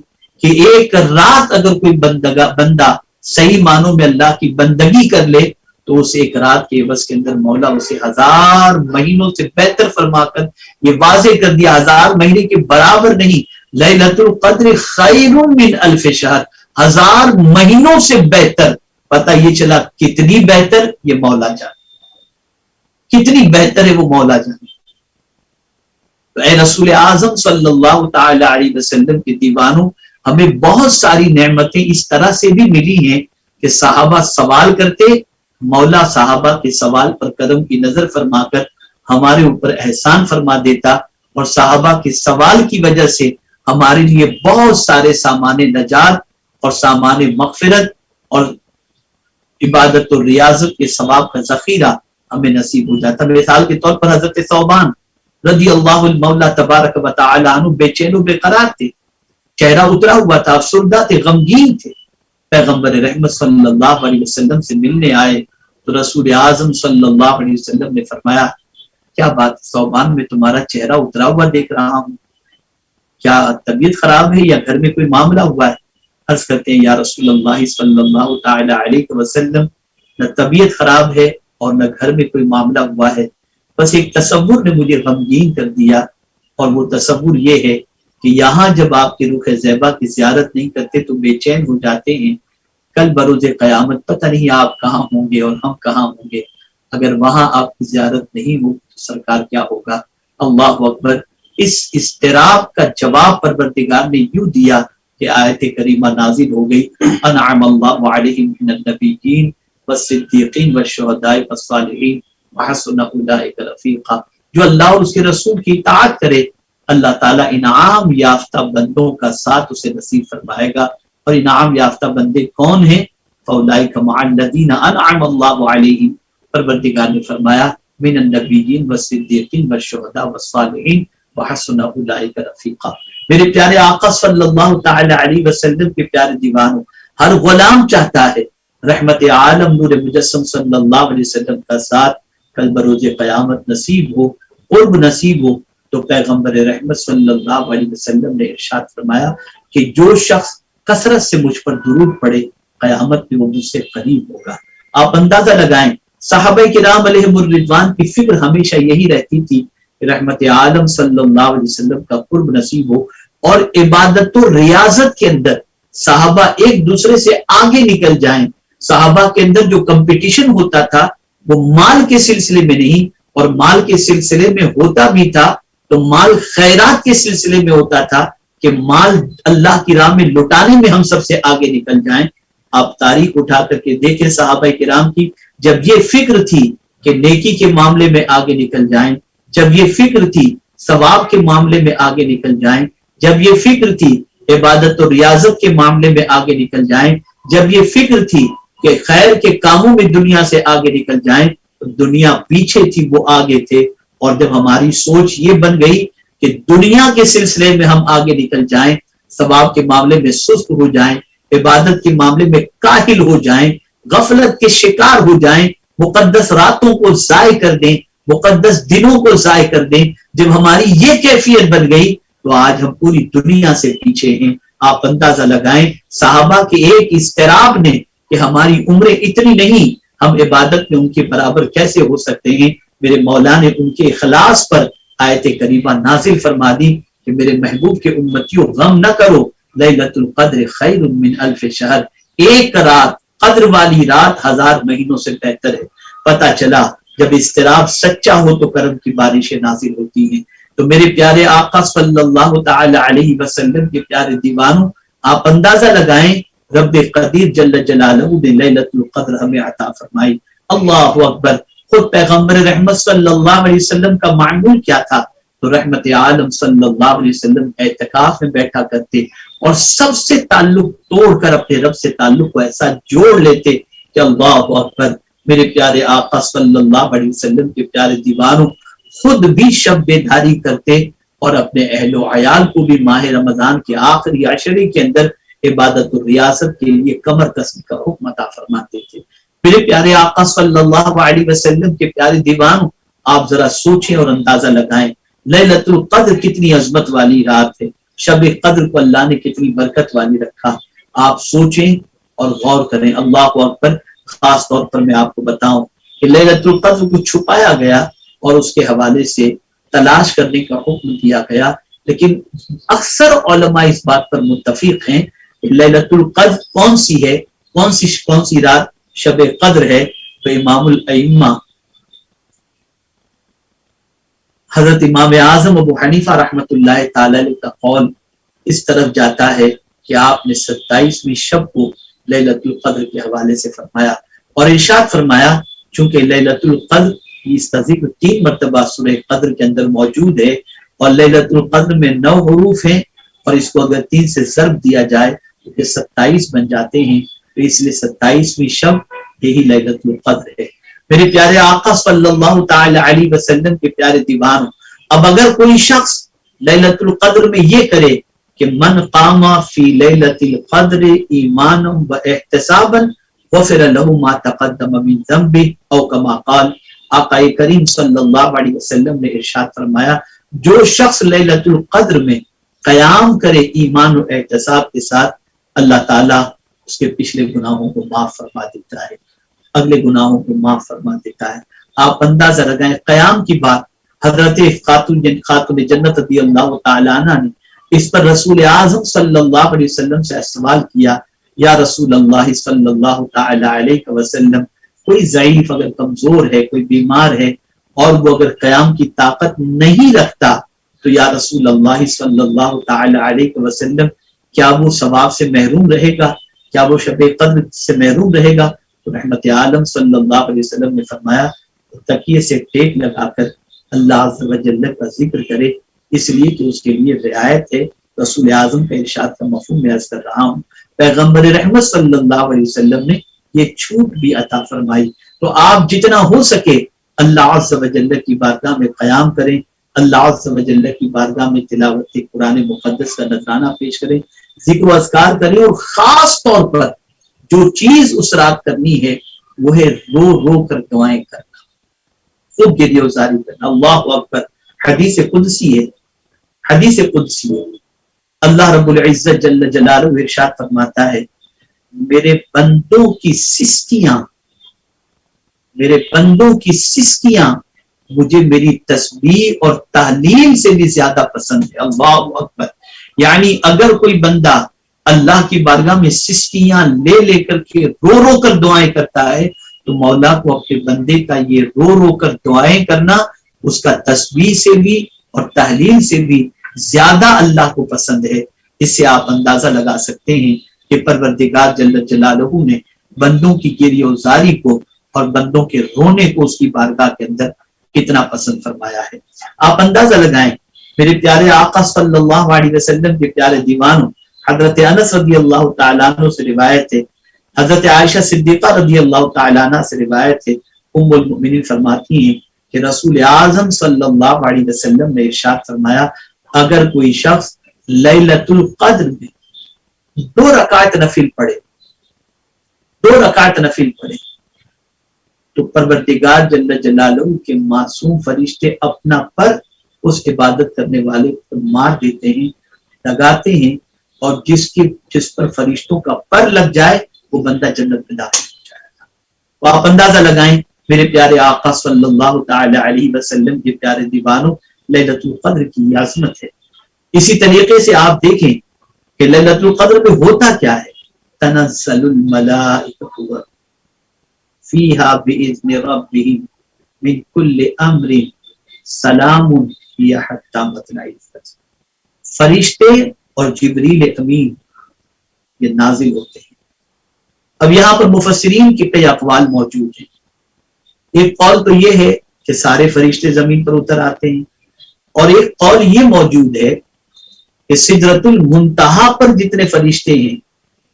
کہ ایک رات اگر کوئی بندہ صحیح معنوں میں اللہ کی بندگی کر لے تو اس ایک رات کے عوض کے اندر مولا اسے 1000 مہینوں سے بہتر فرما کر یہ واضح کر دیا، 1000 مہینے کے برابر نہیں لیلۃ القدر خیر من الف شہر، 1000 مہینوں سے بہتر. پتہ یہ چلا کتنی بہتر، یہ مولا جان کتنی بہتر ہے وہ مولا جان. تو اے رسول اعظم صلی اللہ تعالی علیہ وسلم کے دیوانوں، ہمیں بہت ساری نعمتیں اس طرح سے بھی ملی ہیں کہ صحابہ سوال کرتے، مولا صحابہ کے سوال پر کرم کی نظر فرما کر ہمارے اوپر احسان فرما دیتا، اور صحابہ کے سوال کی وجہ سے ہمارے لیے بہت سارے سامان نجات اور سامان مغفرت اور عبادت و ریاضت کے ثواب کا ذخیرہ ہمیں نصیب ہو جاتا. مثال کے طور پر حضرت ثوبان رضی اللہ المولا تبارک و تعالی عنہ بے چین و بے قرار تھے، چہرہ اترا ہوا تھا، افسردہ تھے، غمگین تھے. پیغمبر رحمت صلی اللہ علیہ وسلم سے ملنے آئے تو رسول اعظم صلی اللہ علیہ وسلم نے فرمایا کیا بات ثوبان، میں تمہارا چہرہ اترا ہوا دیکھ رہا ہوں، کیا طبیعت خراب ہے یا گھر میں کوئی معاملہ ہوا ہے؟ عرض کرتے ہیں یا رسول اللہ صلی اللہ تعالی علیہ وسلم، نہ طبیعت خراب ہے اور نہ گھر میں کوئی معاملہ ہوا ہے، بس ایک تصور نے مجھے غمگین کر دیا، اور وہ تصور یہ ہے کہ یہاں جب آپ کے رخ زیبا کی زیارت نہیں کرتے تو بے چین ہو جاتے ہیں. کل بروز قیامت پتہ نہیں آپ کہاں ہوں گے اور ہم کہاں ہوں گے. اگر وہاں آپ کی زیارت نہیں ہو تو سرکار کیا ہوگا؟ اللہ اکبر. اس اضطراب کا جواب پروردگار نے یوں دیا کہ آیت کریمہ نازل ہو گئی، انعم اللہ علیہم من النبیین والصدیقین والشہداء والصالحین وحسن اولئک رفیقا. جو اللہ اور اس کے رسول کی اطاعت کرے، اللہ تعالیٰ انعام یافتہ بندوں کا ساتھ اسے نصیب فرمائے گا. اور انعام یافتہ بندے کون ہیں؟ فاولئک مع الذین انعم اللہ علیہم، پروردگار نے فرمایا من النبیین والصدیقین والشہداء والصالحین وحسن اولئک رفیقا. میرے پیارے آقا صلی اللہ تعالی علیہ وسلم کے پیارے دیوانوں، ہر غلام چاہتا ہے رحمت عالم نور مجسم صلی اللہ علیہ وسلم کا ساتھ کل بروز قیامت نصیب ہو، قرب نصیب ہو. تو پیغمبر رحمت صلی اللہ علیہ وسلم نے ارشاد فرمایا کہ جو شخص کثرت سے مجھ پر درود پڑے قیامت میں وہ مجھ سے قریب ہوگا. آپ اندازہ لگائیں صحابہ کرام علیہم الرضوان کی فکر ہمیشہ یہی رہتی تھی کہ رحمت عالم صلی اللہ علیہ وسلم کا قرب نصیب ہو، اور عبادت و ریاضت کے اندر صحابہ ایک دوسرے سے آگے نکل جائیں. صحابہ کے اندر جو کمپٹیشن ہوتا تھا وہ مال کے سلسلے میں نہیں، اور مال کے سلسلے میں ہوتا بھی تھا تو مال خیرات کے سلسلے میں ہوتا تھا کہ مال اللہ کی راہ میں لٹانے میں ہم سب سے آگے نکل جائیں. آپ تاریخ اٹھا کر کے دیکھیں صحابہ کرام کی، جب یہ فکر تھی کہ نیکی کے معاملے میں آگے نکل جائیں، جب یہ فکر تھی ثواب کے معاملے میں آگے نکل جائیں، جب یہ فکر تھی عبادت و ریاضت کے معاملے میں آگے نکل جائیں، جب یہ فکر تھی کہ خیر کے کاموں میں دنیا سے آگے نکل جائیں، تو دنیا پیچھے تھی وہ آگے تھے. اور جب ہماری سوچ یہ بن گئی کہ دنیا کے سلسلے میں ہم آگے نکل جائیں، ثواب کے معاملے میں سست ہو جائیں، عبادت کے معاملے میں کاہل ہو جائیں، غفلت کے شکار ہو جائیں، مقدس راتوں کو ضائع کر دیں، مقدس دنوں کو ضائع کر دیں، جب ہماری یہ کیفیت بن گئی تو آج ہم پوری دنیا سے پیچھے ہیں. آپ اندازہ لگائیں صحابہ کے ایک اضطراب نے کہ ہماری عمریں اتنی نہیں، ہم عبادت میں ان کے برابر کیسے ہو سکتے ہیں. میرے مولا نے ان کے اخلاص پر آیت کریمہ نازل فرما دی کہ میرے محبوب کے امتیوں غم نہ کرو، لیلۃ القدر خیر من الف شہر، ایک رات قدر والی رات 1000 مہینوں سے بہتر ہے. پتہ چلا جب اضطراب سچا ہو تو کرم کی بارشیں نازل ہوتی ہیں. تو میرے پیارے آقا صلی اللہ تعالی علیہ وسلم کے پیارے دیوانوں، آپ اندازہ لگائیں رب قدیر جل جلالہ نے لیلۃ القدر ہمیں عطا فرمائی. اللہ اکبر. خود پیغمبر رحمت صلی اللہ علیہ وسلم کا معمول کیا تھا؟ تو رحمت عالم صلی اللہ علیہ وسلم اعتکاف میں بیٹھا کرتے اور سب سے تعلق توڑ کر اپنے رب سے تعلق کو ایسا جوڑ لیتے کہ اللہ اکبر. میرے پیارے آقا صلی اللہ علیہ وسلم کے پیارے دیوانوں خود بھی شب بیداری کرتے اور اپنے اہل و عیال کو بھی ماہ رمضان کے آخری عشرے کے اندر عبادت و ریاضت کے لیے کمر کسی کا حکم عطا فرماتے تھے. میرے پیارے آقا صلی اللہ علیہ وسلم کے پیارے دیوانوں، آپ ذرا سوچیں اور اندازہ لگائیں لیلۃ القدر کتنی عظمت والی رات ہے. شب قدر کو اللہ نے کتنی برکت والی رکھا. آپ سوچیں اور غور کریں. اللہ اکبر. خاص طور پر میں آپ کو بتاؤں کہ لیلۃ القدر کو چھپایا گیا اور اس کے حوالے سے تلاش کرنے کا حکم دیا گیا، لیکن اکثر علماء اس بات پر متفق ہیں کہ لیلۃ القدر کون سی ہے، کون سی رات شب قدر ہے. تو امام الائمہ حضرت امام اعظم ابو حنیفہ رحمۃ اللہ تعالی علیہ کا قول اس طرف جاتا ہے کہ آپ نے 27ویں شب کو لیلۃ القدر کے حوالے سے فرمایا اور ارشاد فرمایا چونکہ لیلۃ القدر اس کا ذکر 3 مرتبہ سورہ قدر کے اندر موجود ہے اور لیلۃ القدر میں 9 حروف ہیں اور اس کو اگر 3 سے ضرب دیا جائے تو یہ 27 بن جاتے ہیں. تو اس لیے 27ویں شب یہی لیلۃ القدر ہے. میرے پیارے آقا صلی اللہ تعالی علیہ وسلم کے پیارے دیوانوں، اب اگر کوئی شخص لیلۃ القدر میں یہ کرے کہ من قام فی لیلۃ القدر ایمانا و احتسابا غفر له ما تقدم من ذنبه او کما قال، آقا کریم صلی اللہ علیہ وسلم نے ارشاد فرمایا جو شخص لیلۃ القدر میں قیام کرے ایمان و احتساب کے ساتھ، اللہ تعالیٰ اس کے پچھلے گناہوں کو معاف فرما دیتا ہے، اگلے گناہوں کو معاف فرما دیتا ہے. آپ اندازہ لگائیں قیام کی بات حضرت خاتون جنت رضی اللہ تعالی عنہ نے اس پر رسول اعظم صلی اللہ علیہ وسلم سے سوال کیا، یا رسول اللہ صلی اللہ تعالی علیہ وسلم، کوئی ضعیف اگر کمزور ہے، کوئی بیمار ہے اور وہ اگر قیام کی طاقت نہیں رکھتا تو یا رسول اللہ صلی اللہ تعالی علیہ وسلم کیا وہ ثواب سے محروم رہے گا، کیا وہ شب قدر سے محروم رہے گا؟ تو رحمت عالم صلی اللہ علیہ وسلم نے فرمایا تکیے سے ٹیک لگا کر اللہ عز و جل کا ذکر کرے، اس لیے کہ اس کے لیے رعایت ہے. رسول اعظم کا ارشاد کا مفہوم میں عرض کر رہا ہوں. پیغمبر رحمت صلی اللہ علیہ وسلم نے یہ چھوٹ بھی عطا فرمائی. تو آپ جتنا ہو سکے اللہ عز و جل کی بارگاہ میں قیام کریں، اللہ عز و جل کی بارگاہ میں تلاوت قرآن مقدس کا نذرانہ پیش کریں، ذکر و اذکار کریں، اور خاص طور پر جو چیز اس رات کرنی ہے وہ ہے رو رو کر دعائیں کرنا، خوب گریہ وزاری کرنا. اللہ اکبر. حدیث قدسی ہے، حدیث قدسی ہے. اللہ رب العزت جل جلالہ ارشاد فرماتا ہے میرے بندوں کی سستیاں مجھے میری تسبیح اور تحلیل سے بھی زیادہ پسند ہے. اللہ اکبر. یعنی اگر کوئی بندہ اللہ کی بارگاہ میں سستیاں لے کر کے رو رو کر دعائیں کرتا ہے تو مولا کو اپنے بندے کا یہ رو رو کر دعائیں کرنا اس کا تسبیح سے بھی اور تحلیل سے بھی زیادہ اللہ کو پسند ہے. اس سے آپ اندازہ لگا سکتے ہیں کہ پروردگار جل جلالہ نے بندوں کی گریہ وزاری کو اور بندوں کے رونے کو اس کی بارگاہ کے اندر کتنا پسند فرمایا ہے. آپ اندازہ لگائیں میرے پیارے آقا صلی اللہ علیہ وسلم کے پیارے دیوانوں، حضرت انس رضی اللہ تعالیٰ عنہ سے روایت ہے، حضرت عائشہ صدیقہ رضی اللہ تعالیٰ عنہ سے روایت ہے، ام المؤمنین فرماتی ہیں کہ رسول اعظم صلی اللہ علیہ وسلم نے ارشاد فرمایا اگر کوئی شخص لیلۃ القدر میں 2 رکعت نفل پڑھے تو پروردگار جل جلالہ کے معصوم فرشتے اپنا پر اس عبادت کرنے والے پر مار دیتے ہیں، لگاتے ہیں، اور جس پر فرشتوں کا پر لگ جائے وہ بندہ جنت میں داخل ہو جائے گا. تو آپ اندازہ لگائیں میرے پیارے آقا صلی اللہ تعالی علیہ وسلم کے پیارے دیوانوں لیلۃ القدر کی عظمت ہے. اسی طریقے سے آپ دیکھیں کہ لیلۃ القدر میں ہوتا کیا ہے، تنزل الملائکۃ فیہا بإذن ربہم من کل امر سلام ہی حتی مطلع الفجر. فرشتے اور جبریل امین یہ نازل ہوتے ہیں. اب یہاں پر مفسرین کے کئی اقوال موجود ہیں. ایک قول تو یہ ہے کہ سارے فرشتے زمین پر اتر آتے ہیں، اور ایک قول یہ موجود ہے کہ سدرۃ المنتہا پر جتنے فرشتے ہیں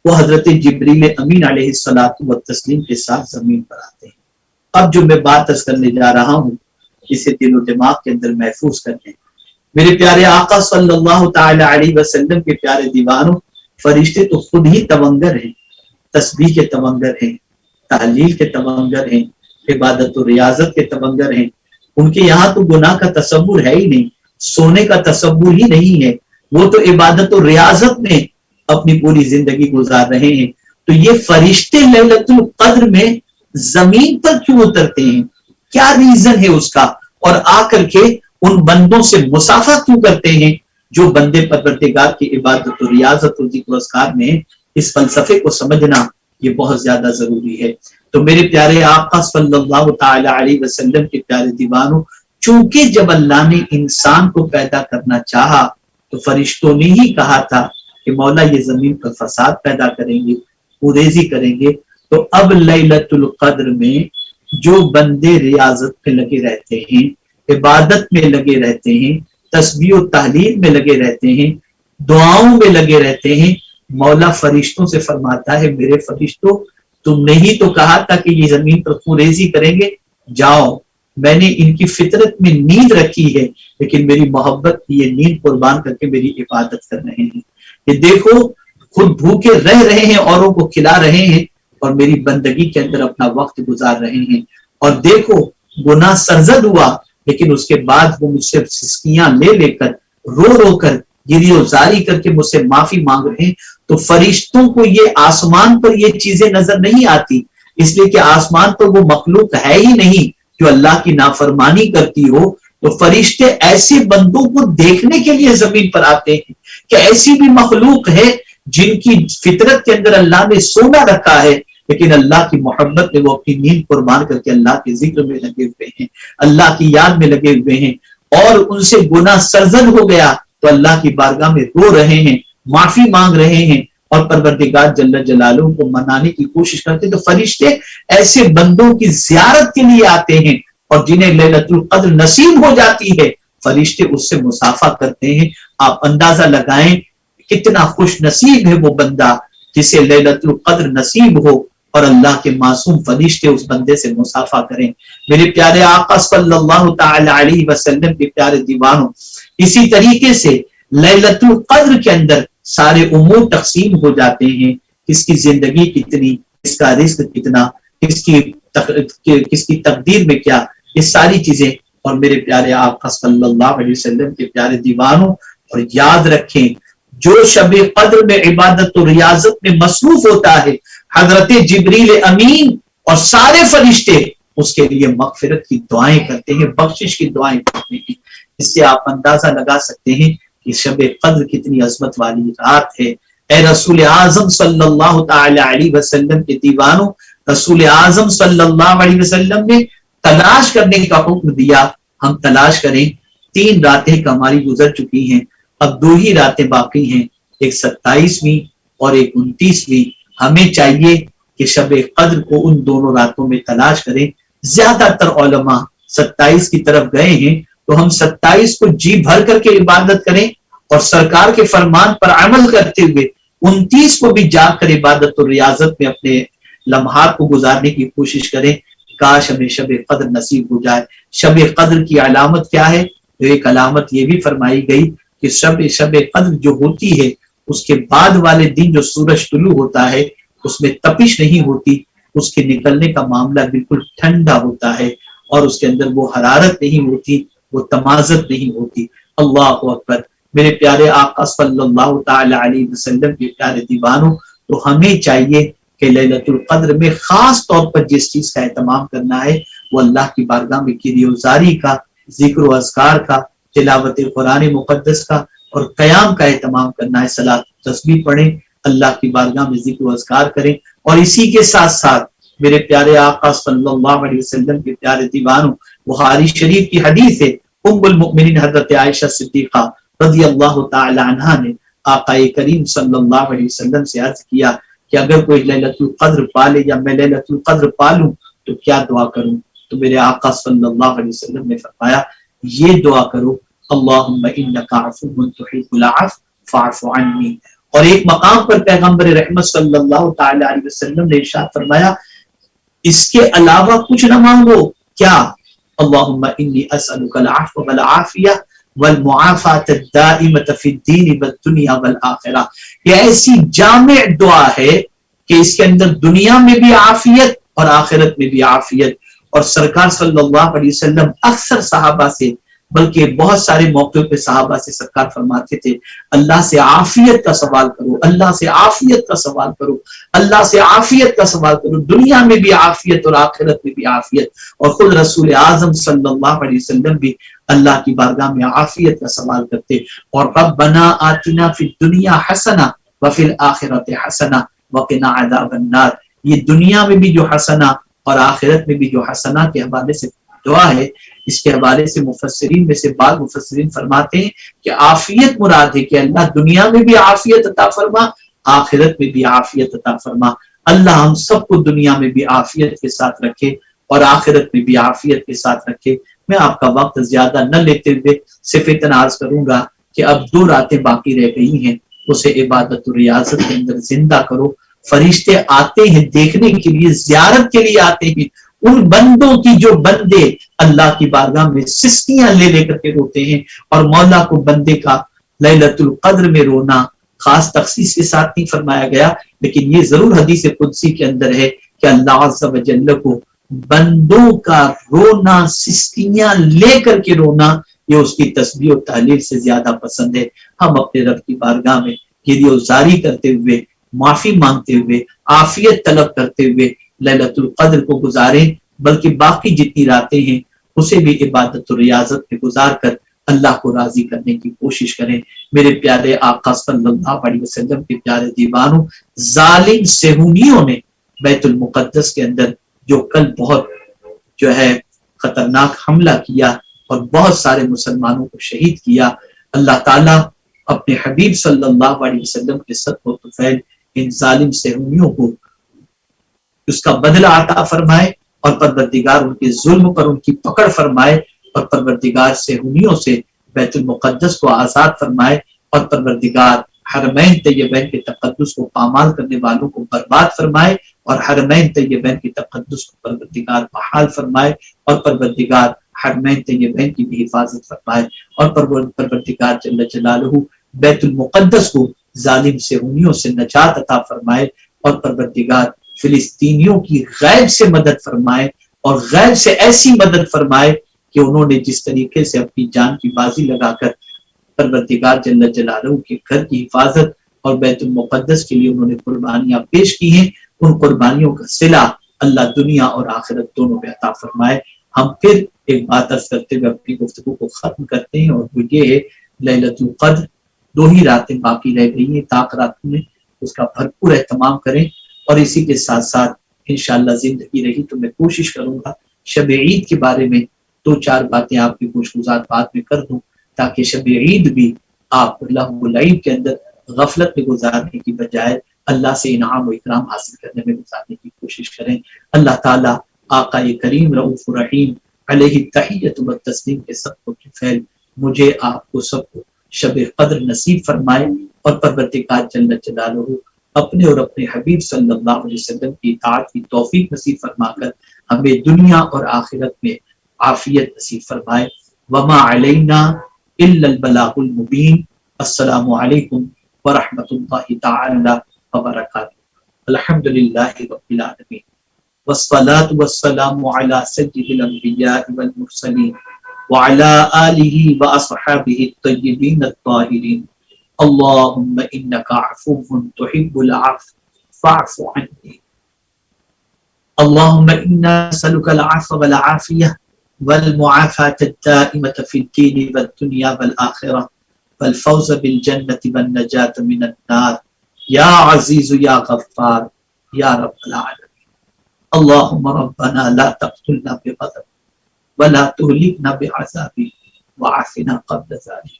وہ حضرت جبریل امین علیہ الصلوۃ والتسلیم کے ساتھ زمین پر آتے ہیں. اب جو میں بات عرض کرنے جا رہا ہوں اسے دل و دماغ کے اندر محفوظ کر لیں. میرے پیارے آقا صلی اللہ تعالی علیہ وسلم کے پیارے دیوانوں، فرشتے تو خود ہی تونگر ہیں، تسبیح کے تونگر ہیں، تحلیل کے تونگر ہیں، عبادت و ریاضت کے تونگر ہیں. ان کے یہاں تو گناہ کا تصور ہے ہی نہیں، سونے کا تصور ہی نہیں ہے، وہ تو عبادت و ریاضت میں اپنی پوری زندگی گزار رہے ہیں. تو یہ فرشتے لیلۃ القدر میں زمین پر کیوں اترتے ہیں، کیا ریزن ہے اس کا، اور آ کر کے ان بندوں سے مصافحہ کیوں کرتے ہیں؟ جو بندے پروردگار کی عبادت و ریاضت و ذکر و اذکار میں اس فلسفے کو سمجھنا یہ بہت زیادہ ضروری ہے۔ تو میرے پیارے آقا صلی اللہ تعالی علیہ وسلم کے پیارے دیوانوں، چونکہ جب اللہ نے انسان کو پیدا کرنا چاہا تو فرشتوں نے ہی کہا تھا کہ مولا یہ زمین پر فساد پیدا کریں گے، کوریزی کریں گے، تو اب لیلۃ القدر میں جو بندے ریاضت میں لگے رہتے ہیں، عبادت میں لگے رہتے ہیں، تسبیح و تحلیل میں لگے رہتے ہیں، دعاؤں میں لگے رہتے ہیں، مولا فرشتوں سے فرماتا ہے میرے فرشتوں تم نے ہی تو کہا تھا کہ یہ زمین پر خونریزی کریں گے، جاؤ، میں نے ان کی فطرت میں نیند رکھی ہے لیکن میری محبت کی یہ نیند قربان کر کے میری عبادت کر رہے ہیں۔ یہ دیکھو خود بھوکے رہ رہے ہیں، اوروں کو کھلا رہے ہیں اور میری بندگی کے اندر اپنا وقت گزار رہے ہیں، اور دیکھو گناہ سرزد ہوا لیکن اس کے بعد وہ مجھ سے سسکیاں لے لے کر رو رو کر گری و زاری کر کے مجھ سے معافی مانگ رہے ہیں۔ تو فرشتوں کو یہ آسمان پر یہ چیزیں نظر نہیں آتی، اس لیے کہ آسمان پر وہ مخلوق ہے ہی نہیں جو اللہ کی نافرمانی کرتی ہو، تو فرشتے ایسے بندوں کو دیکھنے کے لیے زمین پر آتے ہیں کہ ایسی بھی مخلوق ہے جن کی فطرت کے اندر اللہ نے سونا رکھا ہے لیکن اللہ کی محبت میں وہ اپنی نیند قربان کر کے اللہ کے ذکر میں لگے ہوئے ہیں، اللہ کی یاد میں لگے ہوئے ہیں، اور ان سے گناہ سرزد ہو گیا تو اللہ کی بارگاہ میں رو رہے ہیں، معافی مانگ رہے ہیں اور پروردگار جل جلالہ کو منانے کی کوشش کرتے ہیں۔ تو فرشتے ایسے بندوں کی زیارت کے لیے آتے ہیں اور جنہیں لیلۃ القدر نصیب ہو جاتی ہے فرشتے اس سے مصافحہ کرتے ہیں۔ آپ اندازہ لگائیں کتنا خوش نصیب ہے وہ بندہ جسے لیلۃ القدر نصیب ہو اور اللہ کے معصوم فرشتے اس بندے سے مصافحہ کریں۔ میرے پیارے آقا صلی اللہ تعالی علیہ وسلم کے پیارے دیوانوں، اسی طریقے سے لیلۃ القدر کے اندر سارے امور تقسیم ہو جاتے ہیں، کس کی زندگی کتنی، کس کا رزق کتنا، کس کی تقدیر میں کیا، یہ ساری چیزیں۔ اور میرے پیارے آقا صلی اللہ علیہ وسلم کے پیارے دیوانوں، اور یاد رکھیں جو شب قدر میں عبادت و ریاضت میں مصروف ہوتا ہے، حضرت جبریل امین اور سارے فرشتے اس کے لیے مغفرت کی دعائیں کرتے ہیں، بخشش کی دعائیں کرتے ہیں۔ اس سے آپ اندازہ لگا سکتے ہیں کہ شب قدر کتنی عظمت والی رات ہے۔ اے رسول اعظم صلی اللہ تعالی علیہ وسلم کے دیوانوں، رسول اعظم صلی اللہ علیہ وسلم نے تلاش کرنے کا حکم دیا، ہم تلاش کریں۔ 3 راتیں ہماری گزر چکی ہیں، اب 2 ہی راتیں باقی ہیں، ایک 27ویں اور ایک 29ویں۔ ہمیں چاہیے کہ شب قدر کو ان دونوں راتوں میں تلاش کریں۔ زیادہ تر علماء 27 کی طرف گئے ہیں تو ہم 27 کو جی بھر کر کے عبادت کریں اور سرکار کے فرمان پر عمل کرتے ہوئے 29 کو بھی جاگ کر عبادت اور ریاضت میں اپنے لمحات کو گزارنے کی کوشش کریں۔ کاش ہمیں شب قدر نصیب ہو جائے۔ شب قدر کی علامت کیا ہے؟ تو ایک علامت یہ بھی فرمائی گئی کہ شب قدر جو ہوتی ہے اس کے بعد والے دن جو سورج طلوع ہوتا ہے اس میں تپش نہیں ہوتی، اس کے نکلنے کا معاملہ بالکل ٹھنڈا ہوتا ہے اور اس کے اندر وہ حرارت نہیں ہوتی، وہ تمازت نہیں ہوتی۔ اللہ اکبر۔ میرے پیارے آقا صلی اللہ تعالی علیہ وسلم کے پیارے دیوانوں، تو ہمیں چاہیے کہ لیلۃ القدر میں خاص طور پر جس چیز کا اہتمام کرنا ہے وہ اللہ کی بارگاہ میں گریوزاری کا، ذکر و اذکار کا، تلاوت قرآن مقدس کا اور قیام کا اہتمام کرنا ہے۔ صلاۃ تسبیح پڑھیں، اللہ کی بارگاہ میں ذکر و اذکار کریں، اور اسی کے ساتھ ساتھ میرے پیارے آقا صلی اللہ علیہ وسلم کے پیارے دیوانوں، بخاری شریف کی حدیث ہے، ام المؤمنین حضرت عائشہ صدیقہ رضی اللہ تعالی عنہا نے آقا کریم صلی اللہ علیہ وسلم سے عرض کیا کہ اگر کوئی لیلۃ القدر پالے یا میں لیلۃ القدر پالوں تو کیا دعا کروں؟ تو میرے آقا صلی اللہ علیہ وسلم نے فرمایا یہ دعا کرو، اللہم انک عفو تحب العفو فاعف عنی۔ اور ایک مقام پر پیغمبر رحمت صلی اللہ تعالی علیہ وسلم نے ارشاد فرمایا اس کے علاوہ کچھ نہ مانگو، کیا؟ اللہم انی اسألک العفو والعافیہ والمعافات الدائمۃ فی الدین والدنیا والآخرہ۔ یہ ایسی جامع دعا ہے کہ اس کے اندر دنیا میں بھی عافیت اور آخرت میں بھی عافیت۔ اور سرکار صلی اللہ علیہ وسلم اکثر صحابہ سے، بلکہ بہت سارے موقعوں پہ صحابہ سے سرکار فرماتے تھے اللہ سے عافیت کا سوال کرو، اللہ سے عافیت کا سوال کرو، اللہ سے عافیت کا سوال کرو، دنیا میں بھی عافیت اور آخرت میں بھی عافیت۔ اور خود رسول اعظم صلی اللہ علیہ وسلم بھی اللہ کی بارگاہ میں عافیت کا سوال کرتے، اور ربنا آتنا فی الدنیا حسنہ وفی الآخرۃ حسنہ وقنا عذاب النار، یہ دنیا میں بھی جو حسنہ اور آخرت میں بھی جو حسنہ کے حوالے سے دعا ہے، اس کے حوالے سے مفسرین میں سے بعض مفسرین فرماتے ہیں کہ عافیت مراد ہے کہ اللہ دنیا میں بھی عافیت عطا فرما، آخرت میں بھی عافیت عطا فرما۔ اللہ ہم سب کو دنیا میں بھی عافیت کے ساتھ رکھے اور آخرت میں بھی عافیت کے ساتھ رکھے۔ میں آپ کا وقت زیادہ نہ لیتے ہوئے صرف اتنا عرض کروں گا کہ اب 2 راتیں باقی رہ گئی ہیں، اسے عبادت و ریاضت کے اندر زندہ کرو۔ فرشتے آتے ہیں دیکھنے کے لیے، زیارت کے لیے آتے ہیں، ان بندوں کی جو بندے اللہ کی بارگاہ میں سسکیاں لے لے کر کے روتے ہیں، اور مولا کو بندے کا لیلۃ القدر میں رونا خاص تخصیص کے ساتھ نہیں فرمایا گیا، لیکن یہ ضرور حدیث قدسی کے اندر ہے کہ اللہ عز و جل کو بندوں کا رونا، سسکیاں لے کر کے رونا، یہ اس کی تسبیح و تحلیل سے زیادہ پسند ہے۔ ہم اپنے رب کی بارگاہ میں گریہ وزاری کرتے ہوئے، معافی مانگتے ہوئے، عافیت طلب کرتے ہوئے لیلۃ القدر کو گزاریں، بلکہ باقی جتنی راتیں ہیں اسے بھی عبادت و ریاضت میں گزار کر اللہ کو راضی کرنے کی کوشش کریں۔ میرے پیارے آقا صلی اللہ علیہ وسلم کے پیارے دیوانوں، ظالم صہیونیوں نے بیت المقدس کے اندر جو کل بہت جو ہے خطرناک حملہ کیا اور بہت سارے مسلمانوں کو شہید کیا، اللہ تعالیٰ اپنے حبیب صلی اللہ علیہ وسلم کے صدقہ و طفیل ان ظالم صہیونیوں کو اس کا بدلہ عطا فرمائے، اور پروردگار ان کے ظلم پر ان کی پکڑ فرمائے، اور پروردگار صہیونیوں سے بیت المقدس کو آزاد فرمائے، اور پروردگار حرمین طیبین کے تقدس کو پامال کرنے والوں کو برباد فرمائے، اور حرمین طیبین کے تقدس کو پروردگار بحال فرمائے، اور پروردگار حرمین طیبین کی بھی حفاظت فرمائے، اور پروردگار جل جلالہ بیت المقدس کو ظالم صہیونیوں سے نجات عطا فرمائے، اور پروردگار فلسطینیوں کی غیب سے مدد فرمائے، اور غیب سے ایسی مدد فرمائے کہ انہوں نے جس طریقے سے اپنی جان کی بازی لگا کر پروردگار جل جلالہ کے گھر کی حفاظت اور بیت المقدس کے لیے انہوں نے قربانیاں پیش کی ہیں، ان قربانیوں کا صلہ اللہ دنیا اور آخرت دونوں میں عطا فرمائے۔ ہم پھر ایک بات عرض کرتے ہوئے اپنی گفتگو کو ختم کرتے ہیں، اور وہ یہ ہے لیلۃ القدر 2 ہی راتیں باقی رہ گئی ہیں، طاق راتوں میں اس کا بھرپور اہتمام کریں، اور اسی کے ساتھ ساتھ انشاءاللہ زندگی رہی تو میں کوشش کروں گا شب عید کے بارے میں 2-4 باتیں آپ کی گوشگزار بات میں کر دوں، تاکہ شب عید بھی آپ لہو و لعب کے اندر غفلت میں گزارنے کی بجائے اللہ سے انعام و اکرام حاصل کرنے میں گزارنے کی کوشش کریں۔ اللہ تعالیٰ آقا کریم رؤوف رحیم علیہ التحیۃ و التسلیم کے صدقہ کے فیل مجھے آپ کو سب کو شب قدر نصیب فرمائے، اور پروردگار جل جلالہ اپنے اور اپنے حبیب صلی اللہ علیہ وسلم کی اطاعت کی توفیق نصیب فرما کر ہمیں دنیا اور آخرت میں عافیت نصیب فرمائے۔ وما علینا الا البلاغ المبین۔ السلام علیکم ورحمۃ اللہ تعالی وبرکاتہ۔ الحمد للہ رب العالمین، والصلاة والسلام علی سید الانبیاء والمرسلین وعلی آلہ واصحابہ الطیبین الطاہرین۔ اللہم انک عفو تحب العفو فاعف عنی۔ اللہم انا نسألک العفو والعافیہ والمعافاة الدائمة في الدین والدنیا والآخرہ والفوز بالجنة والنجاة من النار، یا عزیز یا غفار یا رب العالمین۔ اللہم ربنا لا تقتلنا بغضب ولا تهلكنا بعذاب وعافنا قبل ذلك۔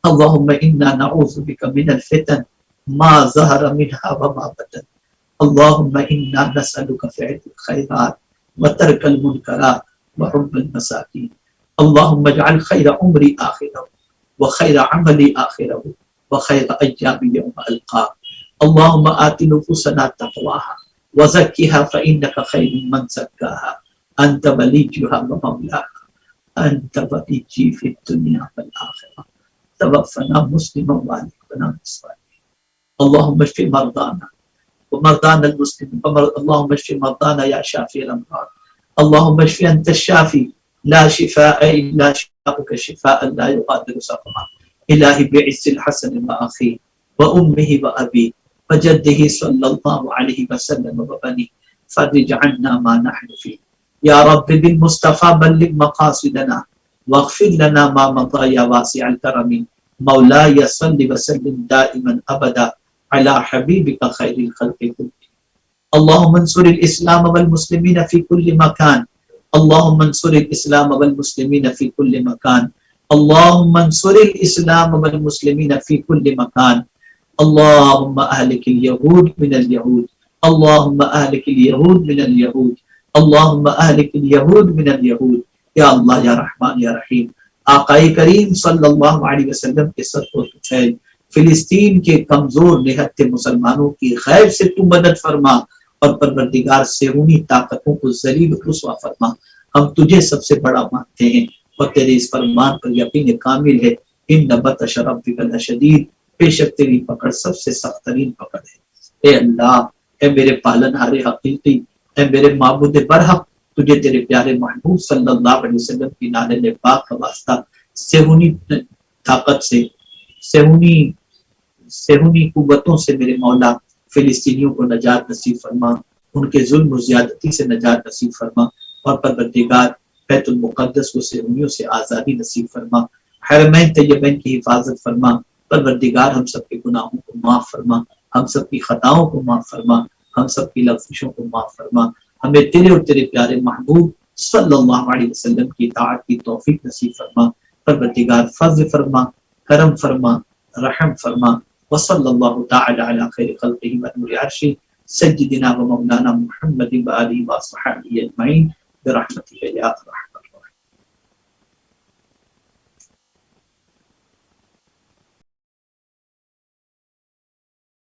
اللہم انا نعوذ بک من الفتن ما ظہر منها وما بطن۔ اللہم انا نسألک فعل الخیرات وترک المنکرات وحب المساکین۔ اللہم اجعل خیر عمری آخرہ وخیر عملی آخرہ وخیر ایام یوم القاک۔ اللہم آت نفوسنا تقواها وزکها فإنک خیر من زکاها انت ولیجها ومولاها انت ولیجی فی الدنیا والآخرہ توفنا مسلما والحقنا بالصالحین۔ اللہم اشف مرضانا ومرضانا المسلمین، اللہم اشف مرضانا یا شافی الامراض، اللہم اشف انت الشافی لا شفاء الا شفاءک شفاء لا یغادر سقما۔ الہی بعز الحسن واخی وامہ وابی وجدہ صلی اللہ علیہ وسلم وبنی فرج عنا ما نحن فيه، یا رب بالمصطفى بلغ مقاصدنا واغفر لنا ما مضى يا واسع الكرم مولاي صل وسلم دائما ابدا على حبيبك خير الخلق كلهم اللهم انصر الاسلام والمسلمين في كل مكان اللهم انصر الاسلام والمسلمين في كل مكان اللهم انصر الاسلام والمسلمين في كل مكان اللهم اهلك اليهود من اليهود اللهم اهلك اليهود من اليهود اللهم اهلك اليهود من اليهود یا اللہ یا رحمان یا رحیم آقائے کریم صلی اللہ علیہ وسلم کے صدق و فیض فلسطین کے کمزور نہتے مسلمانوں کی خیر سے تو مدد فرما اور پروردگار صہیونی طاقتوں کو ذلیل و رسوا فرما ہم تجھے سب سے بڑا مانتے ہیں اور تیرے اس فرمان پر یقین کامل ہے ان بطش ربک لشدید بے شک تیری پکڑ سب سے سخت ترین پکڑ ہے اے اللہ اے میرے پالن ہار حقیقی اے میرے معبود برحق تجھے تیرے پیارے محبوب صلی اللہ علیہ وسلم کی نالے پاک کا واسطہ صہیونی طاقت سے صہیونی قوتوں سے میرے مولا فلسطینیوں کو نجات نصیب فرما ان کے ظلم و زیادتی سے نجات نصیب فرما اور پروردگار بیت المقدس کو صہیونیوں سے آزادی نصیب فرما حرمین طیبین کی حفاظت فرما پروردگار ہم سب کے گناہوں کو معاف فرما ہم سب کی خطاؤں کو معاف فرما ہم سب کی لغزشوں کو معاف فرما ہمیں تیرے اور تیرے پیارے محبوب صلی اللہ علیہ وسلم کی اطاعت کی توفیق نصیب فرما پروردگار فضل فرما کرم فرما رحم فرما وصلی اللہ تعالی علی خیر خلقہ و نور عرشہ سیدنا و مولانا محمد و آلہ و صحبہ اجمعین برحمتک یا ارحم